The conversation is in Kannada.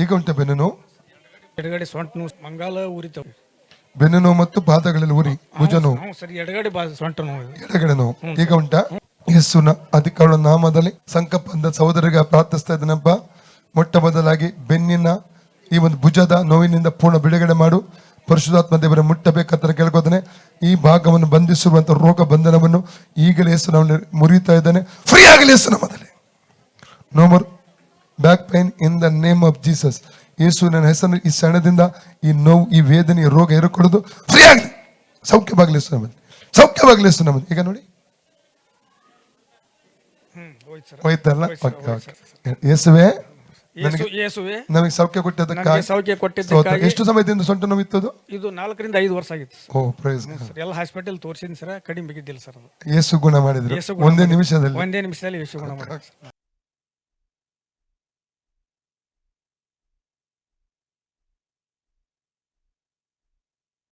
ಈಗ ಉಂಟ ಬೆನ್ನು ನೋವು? ಎಡಗಡೆ ಸೊಂಟ ನೋವು, ಮಂಗಾಲ ಉರಿತಾವೆ. ಬೆನ್ನು ನೋವು ಮತ್ತು ಪಾದಗಳಲ್ಲಿ ಉರಿ, ಭುಜ ನೋವು, ಸರಿ, ಎಡಗಡೆ ಸೊಂಟ ನೋವು, ಎಡಗಡೆ ನೋವು ಈಗ ಉಂಟಾ? ಯೇಸುನ ಅಧಿಕಾರ ನಾಮದಲ್ಲಿ ಸಂಕಪ್ಪದ ಸಹೋದರಿಗೆ ಪ್ರಾರ್ಥಿಸ್ತಾ ಇದ್ದನಪ್ಪ. ಮೊಟ್ಟ ಮೊದಲಾಗಿ ಬೆನ್ನಿನ ಈ ಒಂದು ಭುಜದ ನೋವಿನಿಂದ ಪೂರ್ಣ ಬಿಡುಗಡೆ ಮಾಡು. ಪರಿಶುದ್ಧಾತ್ಮ ದೇವರ ಮುಟ್ಟಬೇಕಂತ ಕೇಳ್ಕೋತಾನೆ. ಈ ಭಾಗವನ್ನು ಬಂಧಿಸಿರುವಂತಹ ರೋಗ ಬಂಧನವನ್ನು ಈಗಲೇ ಯೇಸು ನಾವು ಮುರಿತಾ ಇದ್ದಾನೆ. ಫ್ರೀ ಆಗಲಿ ಯೇಸು ನಾಮದಲ್ಲಿ. No more back pain in the name of Jesus. Yesu ನನ್ನ ಹೆಸರು ಈ ಕ್ಷಣದಿಂದ ಈ ನೋವು, ಈ ವೇದನೆ, ಈ ರೋಗ ಇರಕೊಡೋದು ಫ್ರೀ ಆಗಲಿ, ಸೌಖ್ಯವಾಗಲಿ ಯೇಸು ನಾಮದಲ್ಲಿ, ಸೌಖ್ಯವಾಗಲಿ ಯೇಸು ನಾಮದಲ್ಲಿ. ಈಗ ನೋಡಿ ಹೋಯ್ತಲ್ಲ. ಯೇಸುವೆ ನಮಗೆ ಸೌಖ್ಯ ಕೊಟ್ಟಿದ್ದಕ್ಕಾಗಿ. ಎಷ್ಟು ಸಮಯದಿಂದ ಸೊಂಟ ನೋವಿತ್ತು? ಇದು 4 ರಿಂದ 5 ವರ್ಷ ಆಗಿತ್ತು. ಓ ಪ್ರೈಸ್. ಎಲ್ಲ ಹಾಸ್ಪಿಟಲ್ ತೋರಿಸಿದ್ವಿ ಸರ್, ಕಡಿಮೆ ಬಿದ್ದಿಲ್ಲ ಸರ್. ಅದು ಯೇಸು ಗುಣ ಮಾಡಿದ್ರು ಒಂದೇ ನಿಮಿಷದಲ್ಲಿ. ಯೇಸು ಗುಣ ಮಾಡಿದ್ರು.